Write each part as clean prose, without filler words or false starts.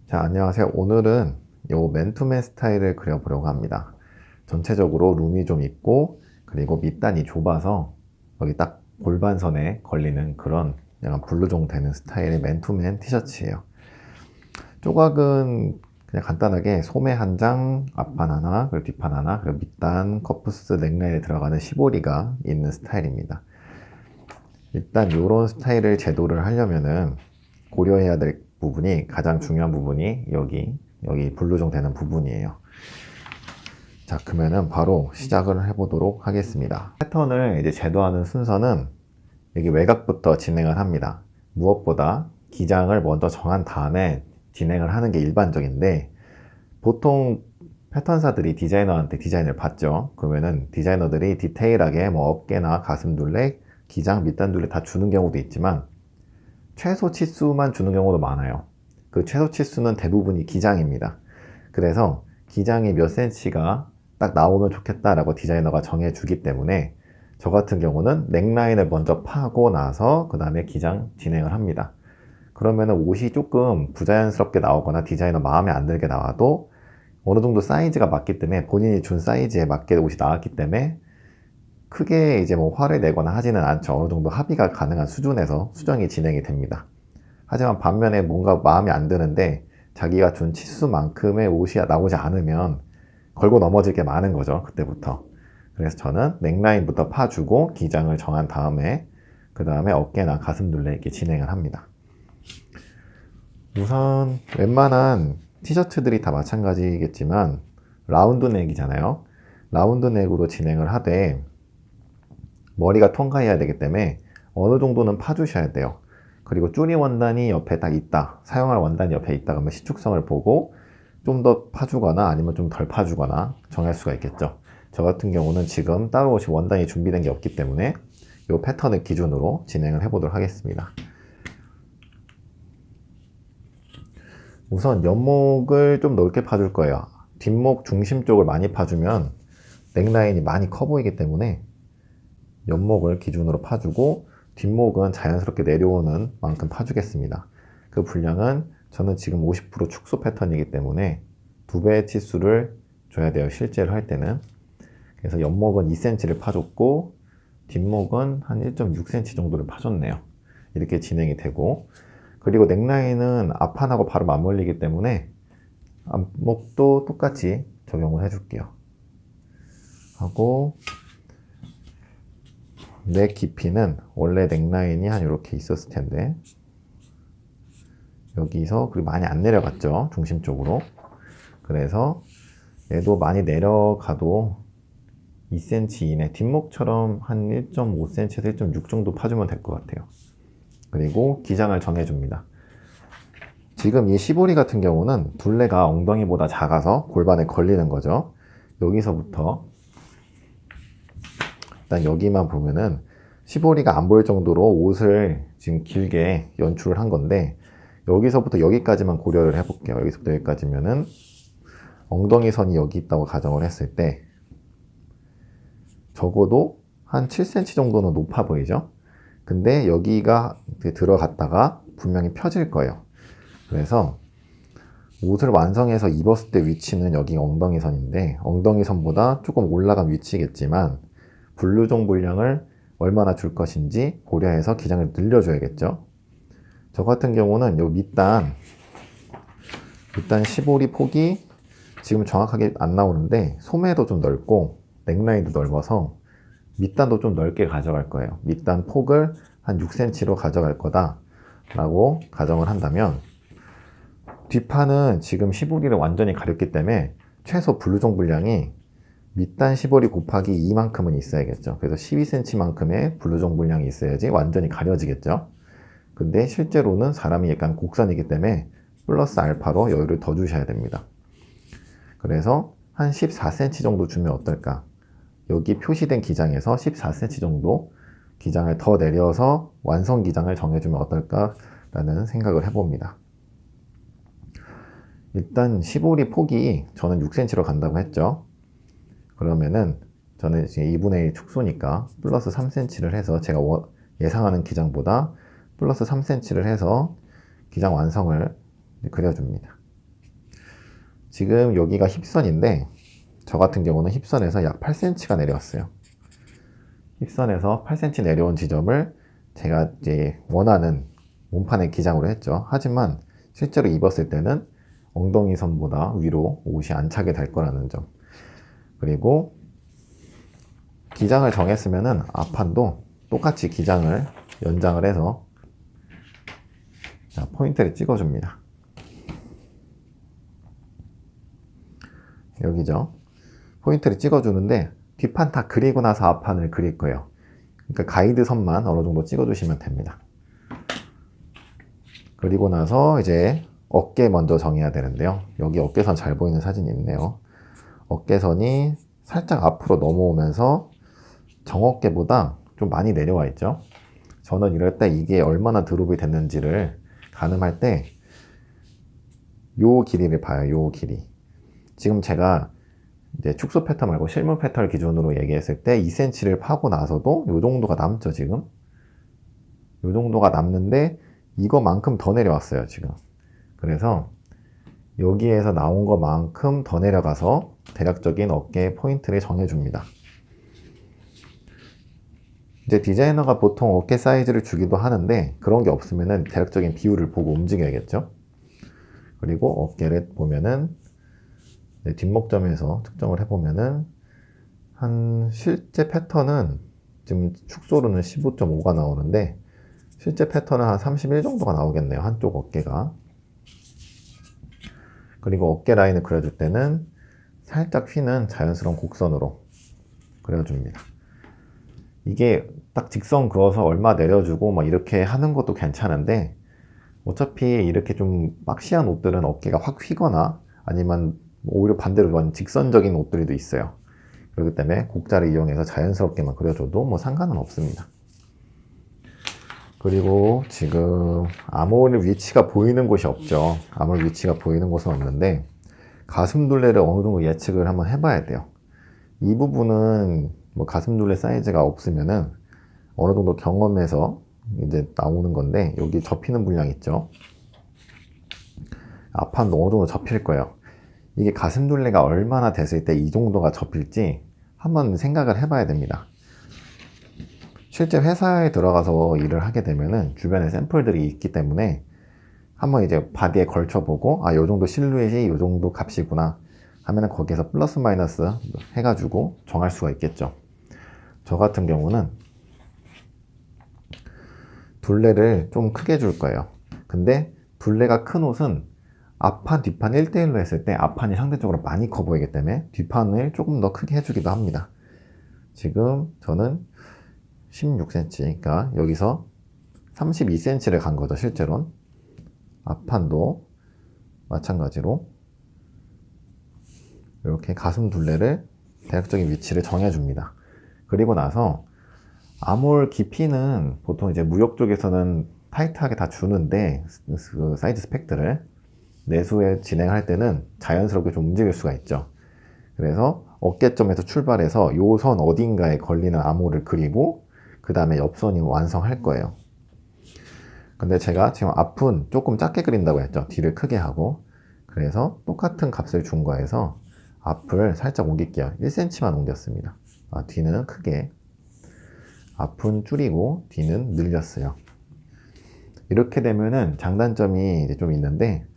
자, 안녕하세요. 오늘은 요 맨투맨 스타일을 그려보려고 합니다. 전체적으로 룸이 좀 있고, 그리고 밑단이 좁아서 여기 딱 골반선에 걸리는 그런 약간 블루종 되는 스타일의 맨투맨 티셔츠예요. 조각은 그냥 간단하게 소매 한 장, 앞판 하나, 그리고 뒷판 하나, 그리고 밑단, 커프스, 넥라인에 들어가는 시보리가 있는 스타일입니다. 일단 이런 스타일을 제도를 하려면은 고려해야 될 부분이, 가장 중요한 부분이 여기 블루종 되는 부분이에요. 자, 그러면은 바로 시작을 해보도록 하겠습니다. 패턴을 이제 제도하는 순서는 여기 외곽부터 진행을 합니다. 무엇보다 기장을 먼저 정한 다음에 진행을 하는 게 일반적인데, 보통 패턴사들이 디자이너한테 디자인을 받죠. 그러면은 디자이너들이 디테일하게 뭐 어깨나 가슴 둘레, 기장, 밑단 둘레 다 주는 경우도 있지만 최소 치수만 주는 경우도 많아요. 그 최소 치수는 대부분이 기장입니다. 그래서 기장이 몇 cm가 딱 나오면 좋겠다라고 디자이너가 정해주기 때문에 저 같은 경우는 넥라인을 먼저 파고 나서 그 다음에 기장 진행을 합니다. 그러면 옷이 조금 부자연스럽게 나오거나 디자이너 마음에 안 들게 나와도 어느 정도 사이즈가 맞기 때문에, 본인이 준 사이즈에 맞게 옷이 나왔기 때문에 크게 이제 뭐 화를 내거나 하지는 않죠. 어느 정도 합의가 가능한 수준에서 수정이 진행이 됩니다. 하지만 반면에 뭔가 마음에 안 드는데 자기가 준 치수만큼의 옷이 나오지 않으면 걸고 넘어질 게 많은 거죠, 그때부터. 그래서 저는 넥라인부터 파주고 기장을 정한 다음에 그 다음에 어깨나 가슴 둘레 이렇게 진행을 합니다. 우선 웬만한 티셔츠들이 다 마찬가지겠지만 라운드 넥이잖아요. 라운드 넥으로 진행을 하되 머리가 통과해야 되기 때문에 어느 정도는 파주셔야 돼요. 그리고 쭈니 원단이 옆에 딱 있다, 사용할 원단이 옆에 있다 그러면 시축성을 보고 좀 더 파주거나 아니면 좀 덜 파주거나 정할 수가 있겠죠. 저 같은 경우는 지금 따로 원단이 준비된 게 없기 때문에 이 패턴을 기준으로 진행을 해보도록 하겠습니다. 우선 옆목을 좀 넓게 파줄 거예요. 뒷목 중심 쪽을 많이 파주면 넥라인이 많이 커 보이기 때문에 옆목을 기준으로 파주고 뒷목은 자연스럽게 내려오는 만큼 파주겠습니다. 그 분량은 저는 지금 50% 축소 패턴이기 때문에 2배의 치수를 줘야 돼요, 실제로 할 때는. 그래서 옆목은 2cm를 파줬고 뒷목은 한 1.6cm 정도를 파줬네요. 이렇게 진행이 되고, 그리고 넥라인은 앞판하고 바로 맞물리기 때문에 앞목도 똑같이 적용을 해줄게요. 하고 넥 깊이는 원래 넥라인이 한 이렇게 있었을 텐데 여기서, 그리고 많이 안 내려갔죠, 중심 쪽으로. 그래서 얘도 많이 내려가도 2cm 이내, 뒷목처럼 한 1.5cm에서 1.6 정도 파주면 될 것 같아요. 그리고 기장을 정해줍니다. 지금 이 시보리 같은 경우는 둘레가 엉덩이보다 작아서 골반에 걸리는 거죠. 여기서부터 일단 여기만 보면은 시보리가 안 보일 정도로 옷을 지금 길게 연출을 한 건데, 여기서부터 여기까지만 고려를 해볼게요. 여기서부터 여기까지면은 엉덩이 선이 여기 있다고 가정을 했을 때 적어도 한 7cm 정도는 높아 보이죠. 근데 여기가 들어갔다가 분명히 펴질 거예요. 그래서 옷을 완성해서 입었을 때 위치는 여기 엉덩이 선인데, 엉덩이 선보다 조금 올라간 위치겠지만 블루종 분량을 얼마나 줄 것인지 고려해서 기장을 늘려줘야겠죠. 저 같은 경우는 요 밑단 시보리 폭이 지금 정확하게 안 나오는데 소매도 좀 넓고 넥라인도 넓어서 밑단도 좀 넓게 가져갈 거예요. 밑단 폭을 한 6cm로 가져갈 거다 라고 가정을 한다면, 뒷판은 지금 시보리를 완전히 가렸기 때문에 최소 블루종 분량이 밑단 시보리 곱하기 2만큼은 있어야겠죠. 그래서 12cm만큼의 블루종 분량이 있어야지 완전히 가려지겠죠. 근데 실제로는 사람이 약간 곡선이기 때문에 플러스 알파로 여유를 더 주셔야 됩니다. 그래서 한 14cm 정도 주면 어떨까? 여기 표시된 기장에서 14cm 정도 기장을 더 내려서 완성 기장을 정해주면 어떨까라는 생각을 해봅니다. 일단 시보리 폭이 저는 6cm로 간다고 했죠. 그러면은 저는 지금 2분의 1 축소니까 플러스 3cm를 해서 제가 예상하는 기장보다 플러스 3cm를 해서 기장 완성을 그려줍니다. 지금 여기가 힙선인데 저 같은 경우는 힙선에서 약 8cm가 내려왔어요. 힙선에서 8cm 내려온 지점을 제가 이제 원하는 몸판의 기장으로 했죠. 하지만 실제로 입었을 때는 엉덩이 선보다 위로 옷이 안 차게 될 거라는 점. 그리고 기장을 정했으면은 앞판도 똑같이 기장을 연장을 해서 자, 포인트를 찍어줍니다. 여기죠. 포인트를 찍어주는데 뒷판 다 그리고 나서 앞판을 그릴 거예요. 그러니까 가이드 선만 어느 정도 찍어주시면 됩니다. 그리고 나서 이제 어깨 먼저 정해야 되는데요. 여기 어깨선 잘 보이는 사진이 있네요. 어깨선이 살짝 앞으로 넘어오면서 정어깨보다 좀 많이 내려와 있죠. 저는 이럴 때 이게 얼마나 드롭이 됐는지를 가늠할 때 요 길이를 봐요. 요 길이. 지금 제가 이제 축소 패턴 말고 실물 패턴 기준으로 얘기했을 때 2cm를 파고 나서도 요 정도가 남죠, 지금. 요 정도가 남는데 이거만큼 더 내려왔어요, 지금. 그래서 여기에서 나온 것만큼 더 내려가서 대략적인 어깨 포인트를 정해줍니다. 이제 디자이너가 보통 어깨 사이즈를 주기도 하는데 그런 게 없으면은 대략적인 비율을 보고 움직여야겠죠. 그리고 어깨를 보면은 뒷목점에서 측정을 해보면은 한 실제 패턴은 지금 축소로는 15.5가 나오는데 실제 패턴은 한 31 정도가 나오겠네요. 한쪽 어깨가. 그리고 어깨 라인을 그려줄 때는 살짝 휘는 자연스러운 곡선으로 그려줍니다. 이게 딱 직선 그어서 얼마 내려주고 막 이렇게 하는 것도 괜찮은데 어차피 이렇게 좀 박시한 옷들은 어깨가 확 휘거나 아니면 오히려 반대로 직선적인 옷들도 있어요. 그렇기 때문에 곡자를 이용해서 자연스럽게만 그려줘도 뭐 상관은 없습니다. 그리고 지금 아몰 위치가 보이는 곳이 없죠. 아몰 위치가 보이는 곳은 없는데 가슴 둘레를 어느 정도 예측을 한번 해봐야 돼요. 이 부분은 뭐 가슴 둘레 사이즈가 없으면은 어느 정도 경험해서 이제 나오는 건데 여기 접히는 분량 있죠. 앞판도 어느 정도 접힐 거예요. 이게 가슴 둘레가 얼마나 됐을 때 이 정도가 접힐지 한번 생각을 해봐야 됩니다. 실제 회사에 들어가서 일을 하게 되면은 주변에 샘플들이 있기 때문에 한번 이제 바디에 걸쳐보고 아, 요 정도 실루엣이 요 정도 값이구나 하면은 거기에서 플러스 마이너스 해가지고 정할 수가 있겠죠. 저 같은 경우는 둘레를 좀 크게 줄 거예요. 근데 둘레가 큰 옷은 앞판, 뒷판 1대1로 했을 때 앞판이 상대적으로 많이 커 보이기 때문에 뒷판을 조금 더 크게 해주기도 합니다. 지금 저는 16cm, 그러니까 여기서 32cm를 간 거죠, 실제로는. 앞판도 마찬가지로 이렇게 가슴 둘레를 대략적인 위치를 정해줍니다. 그리고 나서 아몰 깊이는 보통 이제 무역 쪽에서는 타이트하게 다 주는데 그 사이즈 스펙들을 내수에 진행할 때는 자연스럽게 좀 움직일 수가 있죠. 그래서 어깨점에서 출발해서 요 선 어딘가에 걸리는 아몰을 그리고 그 다음에 옆선이 완성할 거예요. 근데 제가 지금 앞은 조금 작게 그린다고 했죠. 뒤를 크게 하고. 그래서 똑같은 값을 준 거에서 앞을 살짝 옮길게요. 1cm만 옮겼습니다. 뒤는 크게. 앞은 줄이고 뒤는 늘렸어요. 이렇게 되면은 장단점이 이제 좀 있는데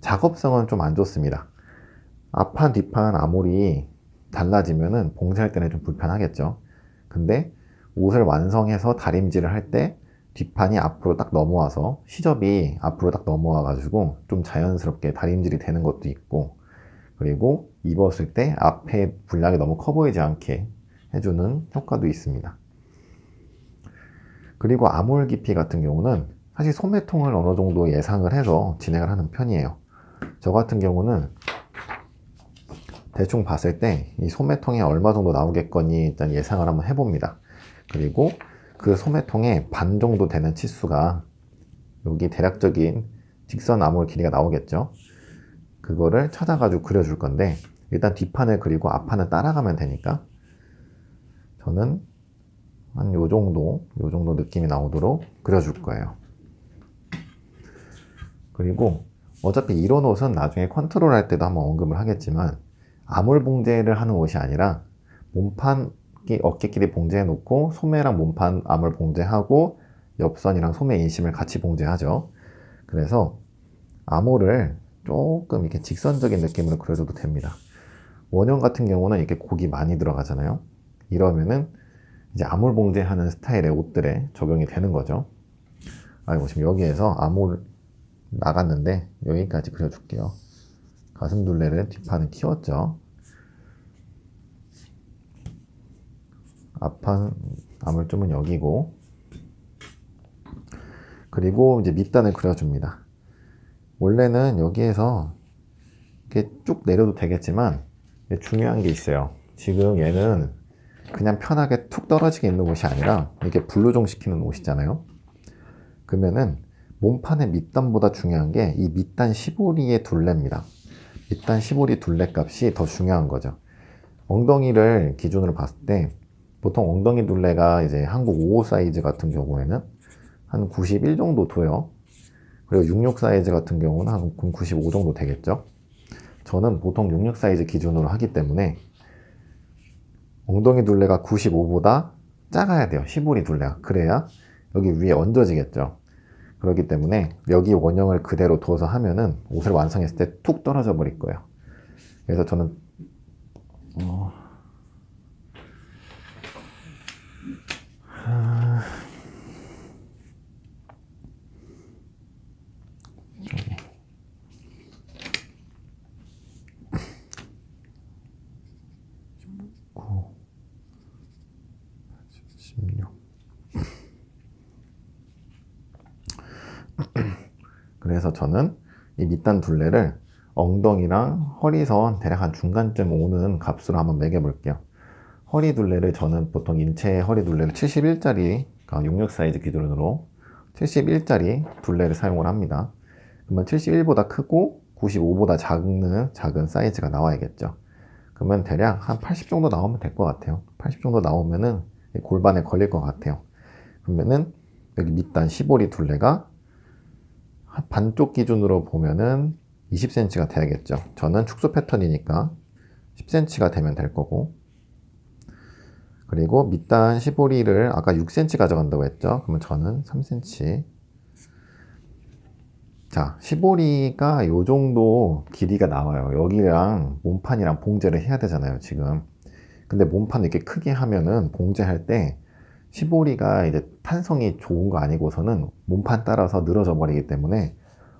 작업성은 좀 안 좋습니다. 앞판, 뒷판 아몰이 달라지면은 봉제할 때는 좀 불편하겠죠. 근데 옷을 완성해서 다림질을 할 때 뒷판이 앞으로 딱 넘어와서 시접이 앞으로 딱 넘어와 가지고 좀 자연스럽게 다림질이 되는 것도 있고 그리고 입었을 때 앞에 분량이 너무 커 보이지 않게 해주는 효과도 있습니다. 그리고 아몰 깊이 같은 경우는 사실 소매통을 어느 정도 예상을 해서 진행을 하는 편이에요. 저 같은 경우는 대충 봤을 때 이 소매통에 얼마 정도 나오겠거니 일단 예상을 한번 해봅니다. 그리고 그 소매통의 반 정도 되는 치수가 여기 대략적인 직선 아몰 길이가 나오겠죠. 그거를 찾아가지고 그려줄 건데 일단 뒷판을 그리고 앞판을 따라가면 되니까 저는 한 요 정도 느낌이 나오도록 그려줄 거예요. 그리고 어차피 이런 옷은 나중에 컨트롤 할 때도 한번 언급을 하겠지만 아몰 봉제를 하는 옷이 아니라 몸판 어깨끼리 봉제해 놓고 소매랑 몸판 아몰 봉제하고 옆선이랑 소매 인심을 같이 봉제하죠. 그래서 암홀을 조금 이렇게 직선적인 느낌으로 그려줘도 됩니다. 원형 같은 경우는 이렇게 곡이 많이 들어가잖아요. 이러면은 이제 암홀 봉제하는 스타일의 옷들에 적용이 되는 거죠. 아이고, 지금 여기에서 암홀 나갔는데 여기까지 그려줄게요. 가슴 둘레를 뒷판을 키웠죠. 앞판 암홀점은 여기고, 그리고 이제 밑단을 그려줍니다. 원래는 여기에서 이렇게 쭉 내려도 되겠지만 중요한 게 있어요. 지금 얘는 그냥 편하게 툭 떨어지게 입는 옷이 아니라 이렇게 블루종 시키는 옷이잖아요. 그러면은 몸판의 밑단보다 중요한 게 이 밑단 시보리의 둘레입니다. 밑단 시보리 둘레 값이 더 중요한 거죠. 엉덩이를 기준으로 봤을 때 보통 엉덩이 둘레가 이제 한국 55 사이즈 같은 경우에는 한 91 정도 둬요. 그리고 66 사이즈 같은 경우는 한 95 정도 되겠죠. 저는 보통 66 사이즈 기준으로 하기 때문에 엉덩이 둘레가 95보다 작아야 돼요. 시보리 둘레가. 그래야 여기 위에 얹어지겠죠. 그렇기 때문에 여기 원형을 그대로 두어서 하면은 옷을 완성했을 때 툭 떨어져 버릴 거예요. 그래서 저는 그래서 저는 이 밑단 둘레를 엉덩이랑 허리선 대략 한 중간쯤 오는 값으로 한번 매겨볼게요. 허리 둘레를 저는 보통 인체 허리 둘레를 71짜리 66 사이즈 기준으로 71짜리 둘레를 사용을 합니다. 그러면 71보다 크고 95보다 작은 사이즈가 나와야겠죠. 그러면 대략 한 80 정도 나오면 될 것 같아요. 80 정도 나오면은 골반에 걸릴 것 같아요. 그러면은 여기 밑단 시보리 둘레가 반쪽 기준으로 보면은 20cm가 돼야겠죠. 저는 축소 패턴이니까 10cm가 되면 될 거고, 그리고 밑단 시보리를 아까 6cm 가져간다고 했죠. 그러면 저는 3cm. 자, 시보리가 요 정도 길이가 나와요. 여기랑 몸판이랑 봉제를 해야 되잖아요, 지금. 근데 몸판 이렇게 크게 하면은 봉제할 때 시보리가 이제 탄성이 좋은 거 아니고서는 몸판 따라서 늘어져 버리기 때문에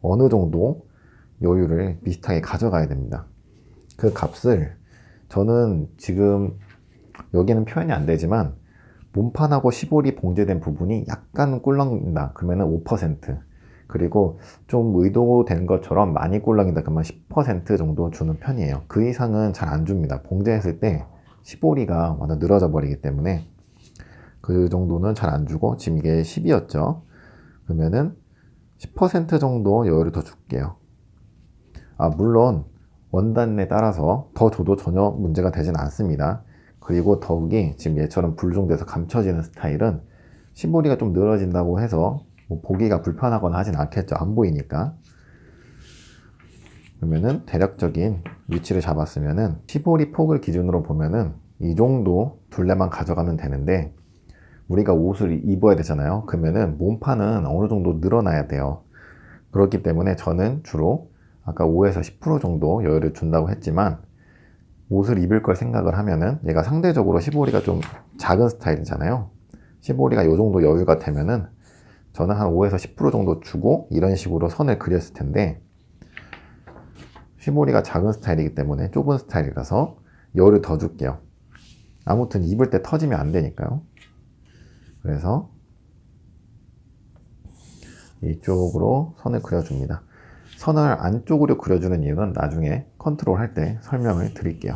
어느 정도 여유를 비슷하게 가져가야 됩니다. 그 값을 저는 지금 여기는 표현이 안 되지만 몸판하고 시볼이 봉제된 부분이 약간 꿀렁인다 그러면 5%, 그리고 좀 의도된 것처럼 많이 꿀렁인다 그러면 10% 정도 주는 편이에요. 그 이상은 잘 안 줍니다. 봉제했을 때 시보리가 완전 늘어져 버리기 때문에 그 정도는 잘 안 주고, 지금 이게 10이었죠. 그러면은 10% 정도 여유를 더 줄게요. 물론 원단에 따라서 더 줘도 전혀 문제가 되진 않습니다. 그리고 더욱이 지금 얘처럼 불종돼서 감춰지는 스타일은 시보리가 좀 늘어진다고 해서 뭐 보기가 불편하거나 하진 않겠죠. 안 보이니까. 그러면은 대략적인 위치를 잡았으면은 시보리 폭을 기준으로 보면은 이 정도 둘레만 가져가면 되는데, 우리가 옷을 입어야 되잖아요. 그러면은 몸판은 어느 정도 늘어나야 돼요. 그렇기 때문에 저는 주로 아까 5에서 10% 정도 여유를 준다고 했지만, 옷을 입을 걸 생각을 하면은 얘가 상대적으로 시보리가 좀 작은 스타일이잖아요. 시보리가 이 정도 여유가 되면은 저는 한 5에서 10% 정도 주고 이런 식으로 선을 그렸을 텐데, 시보리가 작은 스타일이기 때문에 좁은 스타일이라서 여유를 더 줄게요. 아무튼 입을 때 터지면 안 되니까요. 그래서 이쪽으로 선을 그려줍니다. 선을 안쪽으로 그려주는 이유는 나중에 컨트롤 할 때 설명을 드릴게요.